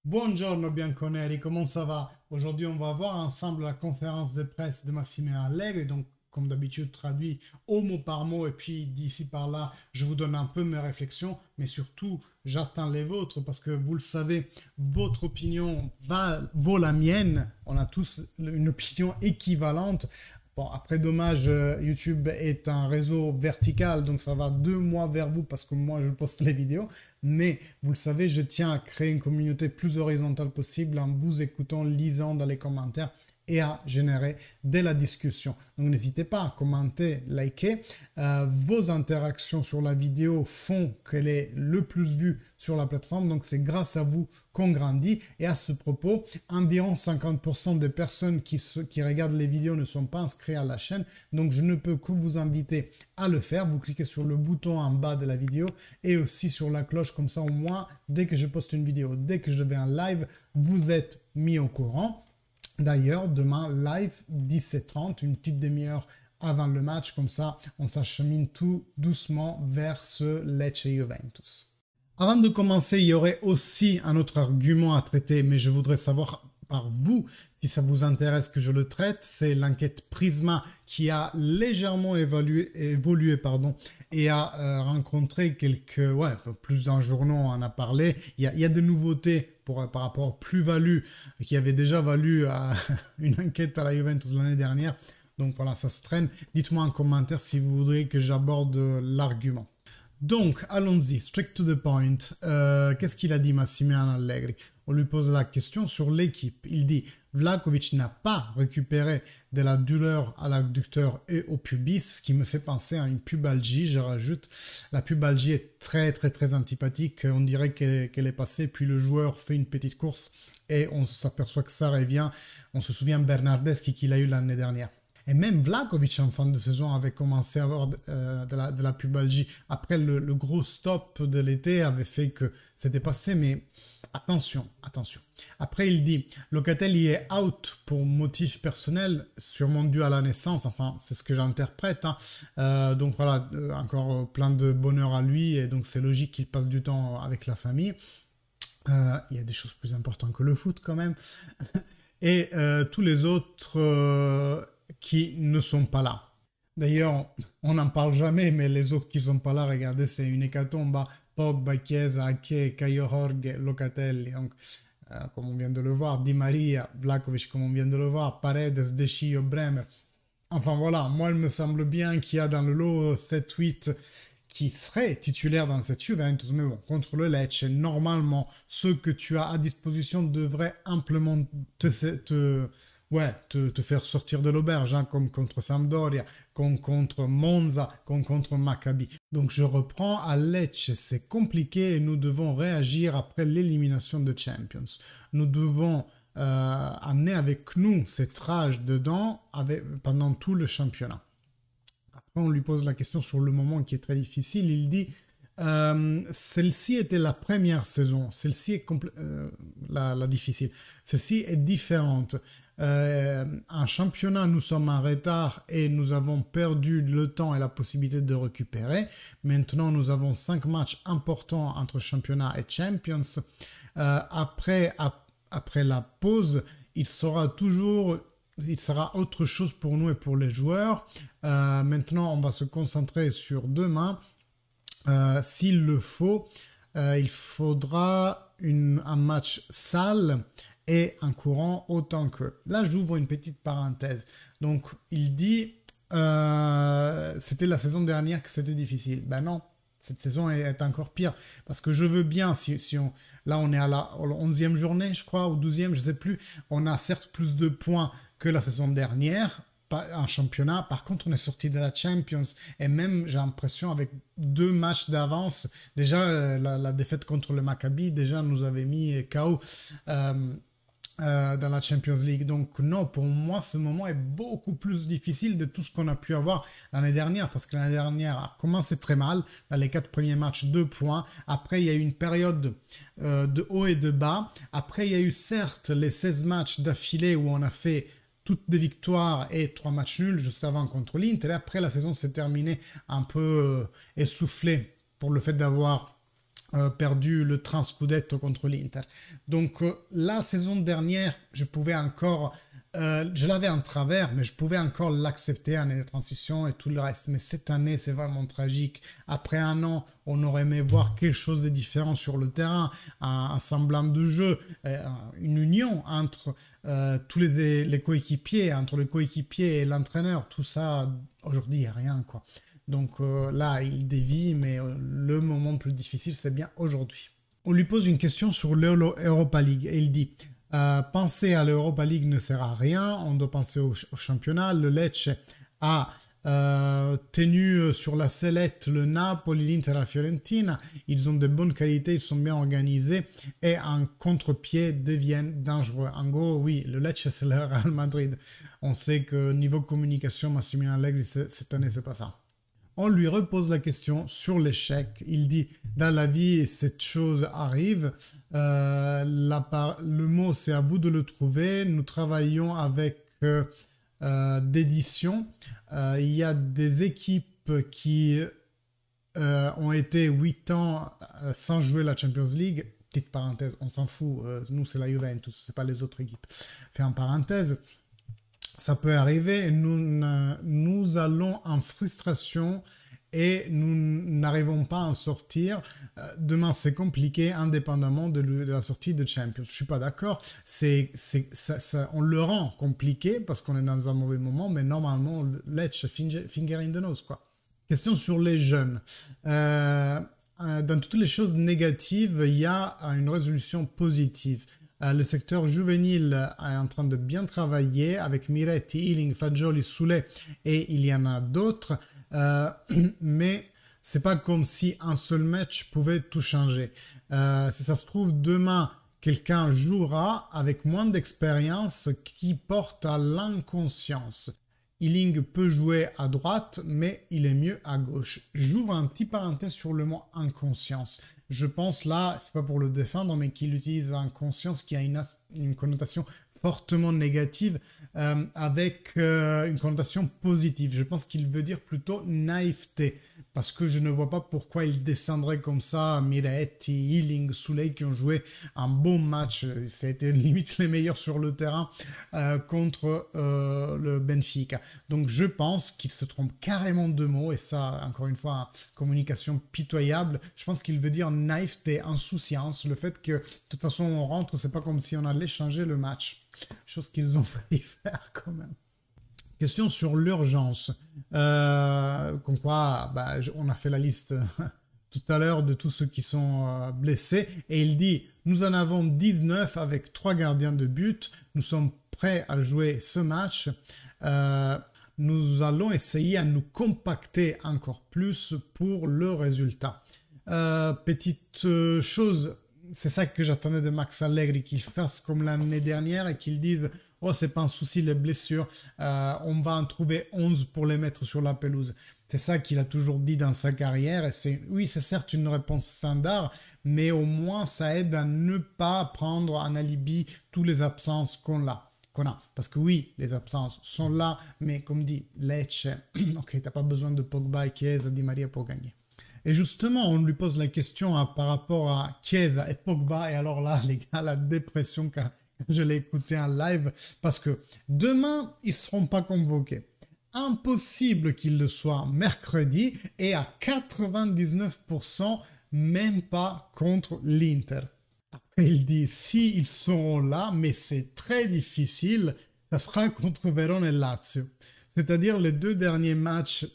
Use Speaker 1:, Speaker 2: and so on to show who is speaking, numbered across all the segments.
Speaker 1: Buongiorno Bianconeri, comment ça va? Aujourd'hui, on va voir ensemble la conférence de presse de Massimiliano Allegri, donc comme d'habitude traduit au mot par mot, et puis d'ici par là, je vous donne un peu mes réflexions, mais surtout, j'attends les vôtres parce que vous le savez, votre opinion vaut la mienne, on a tous une opinion équivalente. Bon, après, dommage, YouTube est un réseau vertical, donc ça va 2 mois vers vous parce que moi, je poste les vidéos. Mais vous le savez, je tiens à créer une communauté plus horizontale possible en vous écoutant, lisant dans les commentaires et à générer de la discussion. Donc n'hésitez pas à commenter, liker. Vos interactions sur la vidéo font qu'elle est le plus vue sur la plateforme. Donc c'est grâce à vous qu'on grandit. Et à ce propos, environ 50% des personnes qui regardent les vidéos ne sont pas inscrites à la chaîne. Donc je ne peux que vous inviter à le faire. Vous cliquez sur le bouton en bas de la vidéo et aussi sur la cloche. Comme ça, au moins, dès que je poste une vidéo, dès que je vais en live, vous êtes mis au courant. D'ailleurs, demain, live 17h30, une petite demi-heure avant le match, comme ça, on s'achemine tout doucement vers ce Lecce Juventus. Avant de commencer, il y aurait aussi un autre argument à traiter, mais je voudrais savoir par vous, si ça vous intéresse que je le traite, c'est l'enquête Prisma qui a légèrement évolué et a rencontré plus d'un journaux en a parlé. Il y a des nouveautés par rapport aux plus-values qui avaient déjà valu à une enquête à la Juventus l'année dernière. Donc voilà, ça se traîne. Dites-moi en commentaire si vous voudrez que j'aborde l'argument. Donc, allons-y, straight to the point. Qu'est-ce qu'il a dit Massimiliano Allegri? On lui pose la question sur l'équipe. Il dit Vlahovic n'a pas récupéré de la douleur à l'adducteur et au pubis, ce qui me fait penser à une pubalgie. Je rajoute, la pubalgie est très très très antipathique. On dirait qu'elle est passée, puis le joueur fait une petite course et on s'aperçoit que ça revient. On se souvient Bernardeschi qu'il a eu l'année dernière. Et même Vlahovic en fin de saison avait commencé à avoir de la pubalgie. Après, le gros stop de l'été avait fait que c'était passé, mais attention, attention. Après, il dit, Locatelli est out pour motif personnel, sûrement dû à la naissance, enfin, c'est ce que j'interprète. Donc voilà, encore plein de bonheur à lui, et donc c'est logique qu'il passe du temps avec la famille. Il y a des choses plus importantes que le foot quand même. Et tous les autres qui ne sont pas là. D'ailleurs, on n'en parle jamais, mais les autres qui ne sont pas là, regardez, c'est une hécatombe. Pogba, Chiesa, Ake, Caio Jorge, Locatelli, donc, comme on vient de le voir, Di Maria, Vlahovic, comme on vient de le voir, Paredes, De Sciglio, Bremer. Enfin voilà, moi il me semble bien qu'il y a dans le lot 7-8 qui seraient titulaires dans cette Juventus, mais bon, contre le Lecce, normalement, ceux que tu as à disposition devraient amplement te faire sortir de l'auberge, hein, comme contre Sampdoria, comme contre Monza, comme contre Maccabi. Donc je reprends, à Lecce, c'est compliqué et nous devons réagir après l'élimination de Champions. Nous devons amener avec nous cette rage dedans pendant tout le championnat. Après, on lui pose la question sur le moment qui est très difficile. Il dit celle-ci était la première saison, celle-ci est la difficile, celle-ci est différente. En championnat, nous sommes en retard et nous avons perdu le temps et la possibilité de récupérer. Maintenant, nous avons 5 matchs importants entre championnat et Champions. Après la pause, il sera autre chose pour nous et pour les joueurs. Maintenant, on va se concentrer sur demain. S'il le faut, il faudra un match sale et un courant autant que. Là, j'ouvre une petite parenthèse. Donc, il dit, c'était la saison dernière que c'était difficile. Ben non, cette saison est encore pire. Parce que je veux bien, là, on est à la 11e journée, je crois, ou 12e, je ne sais plus. On a certes plus de points que la saison dernière en championnat. Par contre, on est sorti de la Champions. Et même, j'ai l'impression, avec 2 matchs d'avance, déjà, la défaite contre le Maccabi, déjà, nous avait mis KO. Dans la Champions League. Donc non, pour moi, ce moment est beaucoup plus difficile de tout ce qu'on a pu avoir l'année dernière, parce que l'année dernière a commencé très mal. Dans les 4 premiers matchs, 2 points. Après, il y a eu une période de haut et de bas. Après, il y a eu certes les 16 matchs d'affilée où on a fait toutes des victoires et 3 matchs nuls juste avant contre l'Inter. Et après, la saison s'est terminée un peu essoufflée pour le fait d'avoir perdu le Transcudetto contre l'Inter. Donc la saison dernière, je l'avais en travers, mais je pouvais encore l'accepter, année de transition et tout le reste. Mais cette année, c'est vraiment tragique. Après un an, on aurait aimé voir quelque chose de différent sur le terrain, un semblant de jeu, une union entre tous les coéquipiers, entre le coéquipier et l'entraîneur. Tout ça, aujourd'hui, il n'y a rien, quoi. Donc là, il dévie, mais le moment le plus difficile, c'est bien aujourd'hui. On lui pose une question sur l'Europa League et il dit penser à l'Europa League ne sert à rien, on doit penser au championnat. Le Lecce a tenu sur la sellette le Napoli, l'Inter et la Fiorentina. Ils ont de bonnes qualités, ils sont bien organisés et en contre-pied deviennent dangereux. En gros, oui, le Lecce c'est le Real Madrid. On sait que niveau communication, Massimiliano Allegri, cette année, c'est pas ça. On lui repose la question sur l'échec. Il dit, dans la vie, cette chose arrive. Le mot, c'est à vous de le trouver. Nous travaillons avec d'édition. Il y a des équipes qui ont été 8 ans sans jouer la Champions League. Petite parenthèse, on s'en fout. Nous, c'est la Juventus, c'est pas les autres équipes. Fait en parenthèse. Ça peut arriver, nous allons en frustration et nous n'arrivons pas à en sortir. Demain, c'est compliqué, indépendamment de la sortie de Champions. Je ne suis pas d'accord. On le rend compliqué parce qu'on est dans un mauvais moment, mais normalement, Lecce, finger in the nose, quoi. Question sur les jeunes. Dans toutes les choses négatives, il y a une résolution positive. Le secteur juvénile est en train de bien travailler avec Miretti, Ealing, Fagioli, Soulet et il y en a d'autres. Mais c'est pas comme si un seul match pouvait tout changer. Si ça se trouve, demain, quelqu'un jouera avec moins d'expérience qui porte à l'inconscience. Ealing peut jouer à droite, mais il est mieux à gauche. J'ouvre un petit parenthèse sur le mot inconscience. Je pense là, c'est pas pour le défendre, mais qu'il utilise inconscience qui a une connotation fortement négative avec une connotation positive. Je pense qu'il veut dire plutôt naïveté. Parce que je ne vois pas pourquoi il descendrait comme ça, Miretti, Ealing, Souley qui ont joué un bon match. Ça a été limite les meilleurs sur le terrain contre le Benfica. Donc je pense qu'il se trompe carrément de mots et ça, encore une fois, communication pitoyable. Je pense qu'il veut dire naïveté, insouciance, le fait que de toute façon on rentre, c'est pas comme si on allait changer le match. Chose qu'ils ont failli faire quand même. Question sur l'urgence. Comme quoi, on a fait la liste tout à l'heure de tous ceux qui sont blessés. Et il dit, nous en avons 19 avec 3 gardiens de but. Nous sommes prêts à jouer ce match. Nous allons essayer à nous compacter encore plus pour le résultat. Petite chose, c'est ça que j'attendais de Max Allegri, qu'il fasse comme l'année dernière et qu'il dise... Oh, c'est pas un souci, les blessures, on va en trouver 11 pour les mettre sur la pelouse. C'est ça qu'il a toujours dit dans sa carrière. Et oui, c'est certes une réponse standard, mais au moins ça aide à ne pas prendre en alibi toutes les absences qu'on a. Parce que oui, les absences sont là, mais comme dit Lecce, ok, t'as pas besoin de Pogba et Chiesa, Di Maria pour gagner. Et justement, on lui pose la question par rapport à Chiesa et Pogba, et alors là, les gars, la dépression car je l'ai écouté en live parce que demain, ils ne seront pas convoqués. Impossible qu'ils le soient mercredi et à 99%, même pas contre l'Inter. Après, il dit si ils seront là, mais c'est très difficile, ça sera contre Verona et Lazio. C'est-à-dire les 2 derniers matchs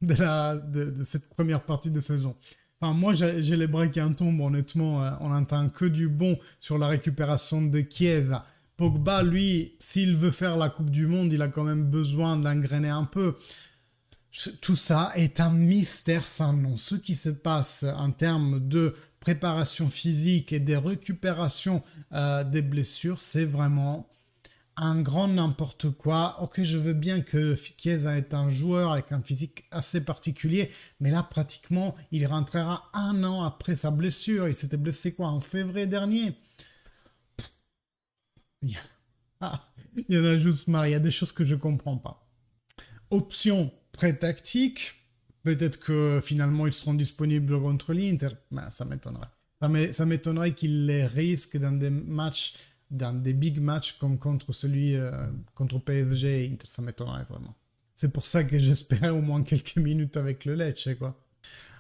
Speaker 1: de cette première partie de saison. Enfin, moi, j'ai les bras qui en tombent, honnêtement. On n'entend que du bon sur la récupération de Chiesa. Pogba, lui, s'il veut faire la Coupe du Monde, il a quand même besoin d'engrainer un peu. Tout ça est un mystère sans nom. Ce qui se passe en termes de préparation physique et des récupérations des blessures, c'est vraiment... un grand n'importe quoi. Ok, je veux bien que Chiesa est un joueur avec un physique assez particulier, mais là, pratiquement, il rentrera 1 an après sa blessure. Il s'était blessé quoi, en février dernier? Il y en a juste marre. Il y a des choses que je ne comprends pas. Option pré-tactique. Peut-être que finalement, ils seront disponibles contre l'Inter. Ben, ça m'étonnerait. Ça m'étonnerait qu'il les risque dans des matchs, dans des big matchs comme contre celui contre PSG et Inter. Ça m'étonnerait vraiment. C'est pour ça que j'espérais au moins quelques minutes avec le Lecce, quoi.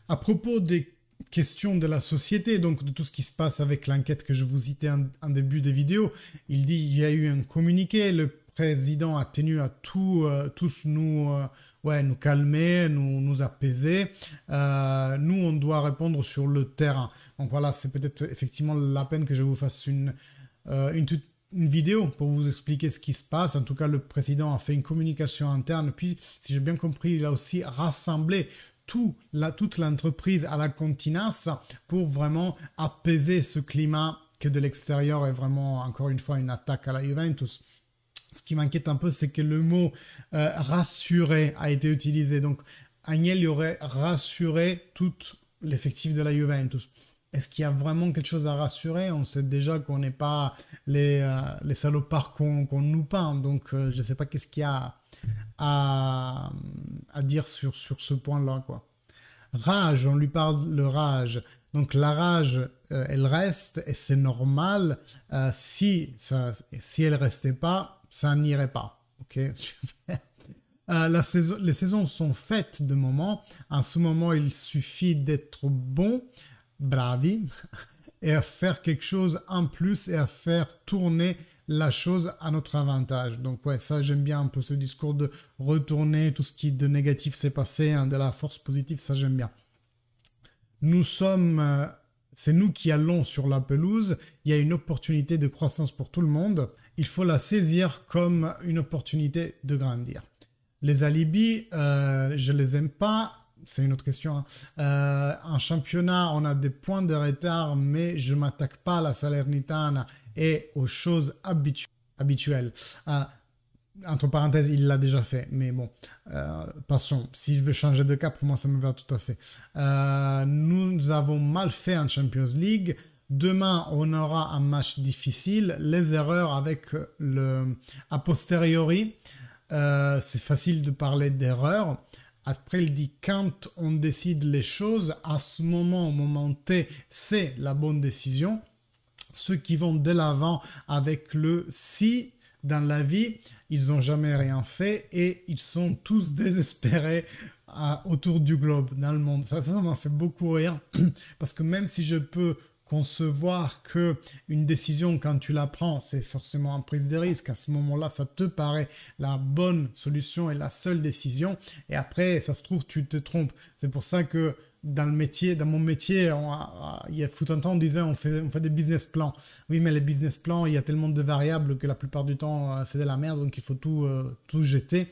Speaker 1: À propos des questions de la société, donc de tout ce qui se passe avec l'enquête que je vous citais en début de vidéo, il dit il y a eu un communiqué, le président a tenu à tous nous calmer, nous apaiser. Nous, on doit répondre sur le terrain. Donc voilà, c'est peut-être effectivement la peine que je vous fasse une vidéo pour vous expliquer ce qui se passe. En tout cas, le président a fait une communication interne. Puis, si j'ai bien compris, il a aussi rassemblé toute l'entreprise à la Continas pour vraiment apaiser ce climat que de l'extérieur est vraiment, encore une fois, une attaque à la Juventus. Ce qui m'inquiète un peu, c'est que le mot rassurer a été utilisé. Donc, Agnelli aurait rassuré tout l'effectif de la Juventus. Est-ce qu'il y a vraiment quelque chose à rassurer? On sait déjà qu'on n'est pas les salopards qu'on nous peint. Donc, je ne sais pas qu'est-ce qu'il y a à dire sur ce point-là, quoi. Rage, on lui parle de rage. Donc la rage, elle reste et c'est normal. Si elle restait pas, ça n'irait pas. Ok. Les saisons sont faites de moments. En ce moment, il suffit d'être bon, bravi, et à faire quelque chose en plus et à faire tourner la chose à notre avantage. Donc ouais, ça j'aime bien un peu ce discours de retourner tout ce qui de négatif s'est passé, hein, de la force positive, ça j'aime bien. C'est nous qui allons sur la pelouse, il y a une opportunité de croissance pour tout le monde, il faut la saisir comme une opportunité de grandir. Les alibis, je les aime pas. C'est une autre question. En championnat, on a des points de retard, mais je ne m'attaque pas à la Salernitana et aux choses habituelles. Entre parenthèses, il l'a déjà fait, mais bon, passons. S'il veut changer de cap, pour moi, ça me va tout à fait. Nous avons mal fait en Champions League. Demain, on aura un match difficile. Les erreurs avec a posteriori, c'est facile de parler d'erreurs. Après, il dit quand on décide les choses, à ce moment, au moment T, c'est la bonne décision. Ceux qui vont de l'avant avec le si dans la vie, ils n'ont jamais rien fait et ils sont tous désespérés autour du globe, dans le monde. Ça m'a fait beaucoup rire parce que même si je peux concevoir que une décision, quand tu la prends, c'est forcément une prise de risque. À ce moment-là, ça te paraît la bonne solution et la seule décision. Et après, ça se trouve, tu te trompes. C'est pour ça que dans mon métier, il y a tout un temps, on disait on fait des business plans. Oui, mais les business plans, il y a tellement de variables que la plupart du temps, c'est de la merde, donc il faut tout jeter.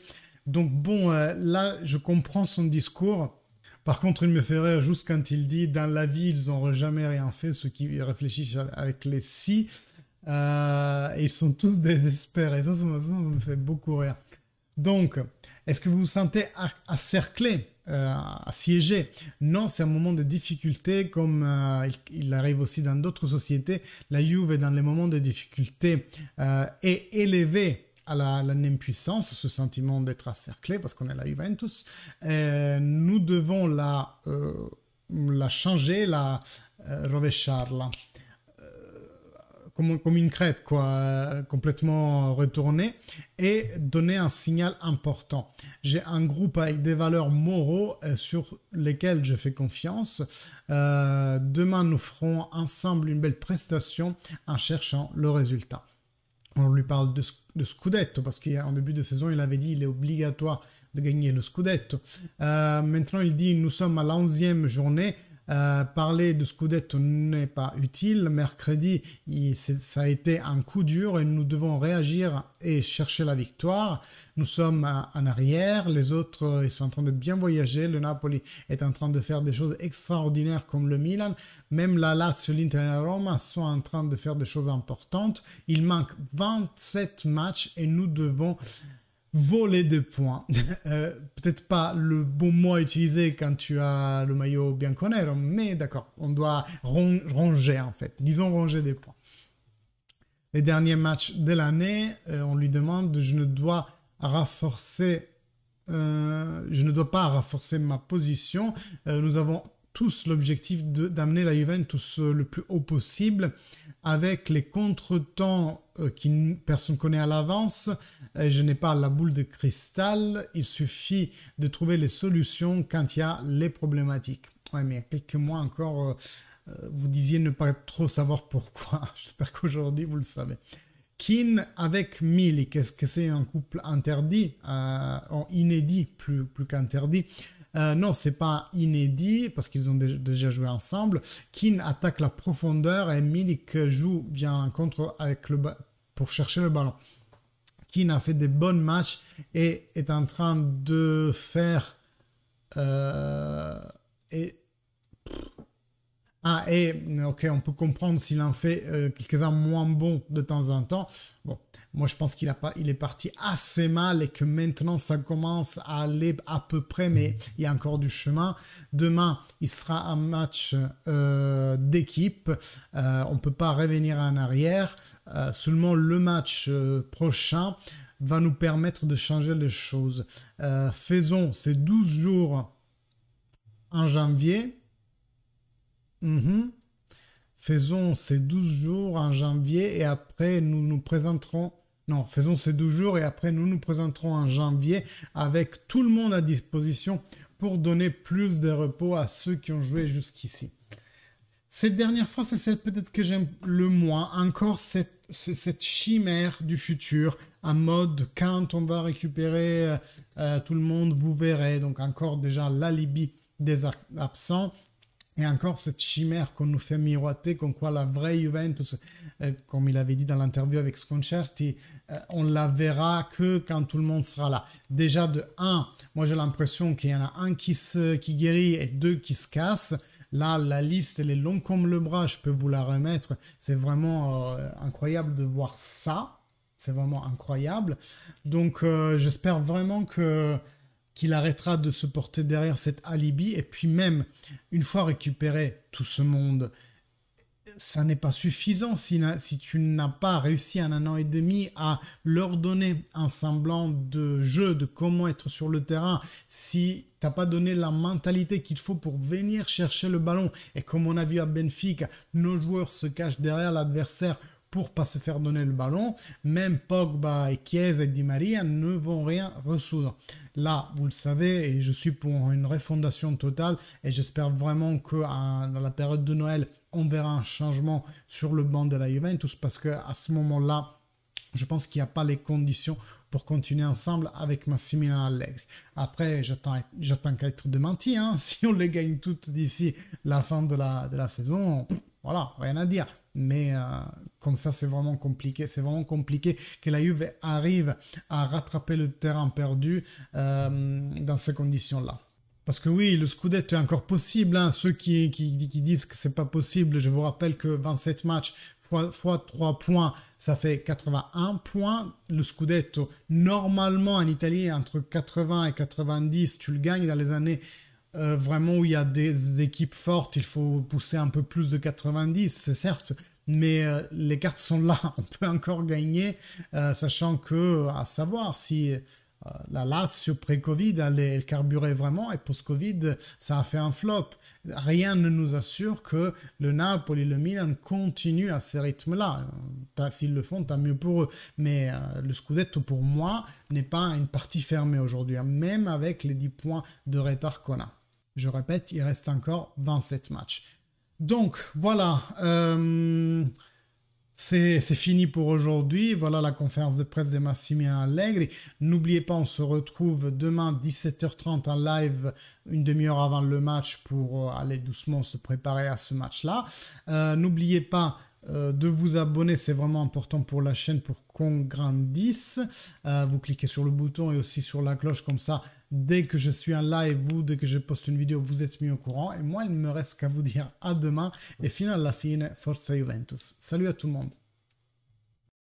Speaker 1: Donc bon, là, je comprends son discours. Par contre, il me fait rire juste quand il dit « Dans la vie, ils n'auront jamais rien fait », ceux qui réfléchissent avec les « si et ils sont tous désespérés. Ça me fait beaucoup rire. Donc, est-ce que vous vous sentez encerclé, assiégé? Non, c'est un moment de difficulté, comme il arrive aussi dans d'autres sociétés. La Juve, dans les moments de difficulté, est élevée à l'impuissance, ce sentiment d'être encerclé, parce qu'on est la Juventus. Nous devons la changer, rovesciarla, comme une crêpe, quoi, complètement retournée, et donner un signal important. J'ai un groupe avec des valeurs moraux sur lesquelles je fais confiance. Demain, nous ferons ensemble une belle prestation en cherchant le résultat. On lui parle de Scudetto, parce qu'en début de saison, il avait dit qu'il est obligatoire de gagner le Scudetto. Maintenant, il dit nous sommes à la 11e journée. Parler de Scudetto n'est pas utile. Mercredi, ça a été un coup dur et nous devons réagir et chercher la victoire. Nous sommes en arrière, les autres ils sont en train de bien voyager. Le Napoli est en train de faire des choses extraordinaires comme le Milan. Même la Lazio, l'Inter et la Roma sont en train de faire des choses importantes. Il manque 27 matchs et nous devons voler des points. Peut-être pas le bon mot à utiliser quand tu as le maillot bianconero, mais d'accord, on doit ronger en fait. Disons ronger des points. Les derniers matchs de l'année, on lui demande, je ne dois pas renforcer ma position. Nous avons tous l'objectif d'amener la Juventus le plus haut possible avec les contretemps personne ne connaît à l'avance. Je n'ai pas la boule de cristal. Il suffit de trouver les solutions quand il y a les problématiques. Ouais, mais il y a quelques mois encore, vous disiez ne pas trop savoir pourquoi. J'espère qu'aujourd'hui, vous le savez. Keane avec Milik, est-ce que c'est un couple interdit, inédit plus qu'interdit? Non, c'est pas inédit parce qu'ils ont déjà joué ensemble. Keane attaque la profondeur et Milik vient en contre pour chercher le ballon. Keane a fait des bons matchs et est en train de faire ok, on peut comprendre s'il en fait quelques-uns moins bons de temps en temps. Bon, moi je pense qu'il est parti assez mal et que maintenant ça commence à aller à peu près, mais il y a encore du chemin. Demain, il sera un match d'équipe. On ne peut pas revenir en arrière. Seulement le match prochain va nous permettre de changer les choses. Faisons ces 12 jours en janvier. Faisons ces 12 jours en janvier et après nous nous présenterons... Non, faisons ces 12 jours et après nous nous présenterons en janvier avec tout le monde à disposition pour donner plus de repos à ceux qui ont joué jusqu'ici. Cette dernière phrase, c'est celle peut-être que j'aime le moins. Encore cette chimère du futur, en mode quand on va récupérer tout le monde, vous verrez. Donc encore déjà l'alibi des absents. Et encore cette chimère qu'on nous fait miroiter, comme quoi la vraie Juventus, comme il avait dit dans l'interview avec Sconcerti, on la verra que quand tout le monde sera là. Déjà de 1, moi j'ai l'impression qu'il y en a un qui guérit et 2 qui se cassent. Là, la liste, elle est longue comme le bras, je peux vous la remettre. C'est vraiment incroyable de voir ça. C'est vraiment incroyable. Donc j'espère vraiment qu'il arrêtera de se porter derrière cet alibi. Et puis même, une fois récupéré tout ce monde, ça n'est pas suffisant si tu n'as pas réussi en 1 an et demi à leur donner un semblant de jeu, de comment être sur le terrain, si tu n'as pas donné la mentalité qu'il faut pour venir chercher le ballon. Et comme on a vu à Benfica, nos joueurs se cachent derrière l'adversaire pour pas se faire donner le ballon, même Pogba et Chiesa et Di Maria ne vont rien résoudre. Là, vous le savez, et je suis pour une refondation totale, et j'espère vraiment que dans la période de Noël, on verra un changement sur le banc de la Juventus, parce qu'à ce moment-là, je pense qu'il n'y a pas les conditions pour continuer ensemble avec Massimiliano Allegri. Après, j'attends qu'à être démenti. Hein. Si on les gagne toutes d'ici la fin de la saison, voilà, rien à dire. Mais comme ça, c'est vraiment compliqué. C'est vraiment compliqué que la Juve arrive à rattraper le terrain perdu dans ces conditions-là. Parce que oui, le Scudetto est encore possible. Hein. Ceux qui disent que c'est pas possible, je vous rappelle que 27 matchs fois 3 points, ça fait 81 points. Le Scudetto, normalement en Italie, entre 80 et 90, tu le gagnes dans les années vraiment où il y a des équipes fortes, il faut pousser un peu plus de 90, c'est certes, mais les cartes sont là, on peut encore gagner, sachant que, à savoir si la Lazio pré-Covid, elle carburait vraiment, et post-Covid, ça a fait un flop. Rien ne nous assure que le Napoli et le Milan continuent à ce rythme-là. S'ils le font, tant mieux pour eux. Mais le Scudetto, pour moi, n'est pas une partie fermée aujourd'hui, même avec les 10 points de retard qu'on a. Je répète, il reste encore 27 matchs. Donc, voilà. C'est fini pour aujourd'hui. Voilà la conférence de presse de Massimiliano Allegri. N'oubliez pas, on se retrouve demain 17h30 en live, une demi-heure avant le match pour aller doucement se préparer à ce match-là. N'oubliez pas de vous abonner, c'est vraiment important pour la chaîne pour qu'on grandisse. Vous cliquez sur le bouton et aussi sur la cloche, comme ça, dès que je suis en live ou dès que je poste une vidéo, vous êtes mis au courant. Et moi, il ne me reste qu'à vous dire à demain et fino alla fine, Forza Juventus. Salut à tout le monde.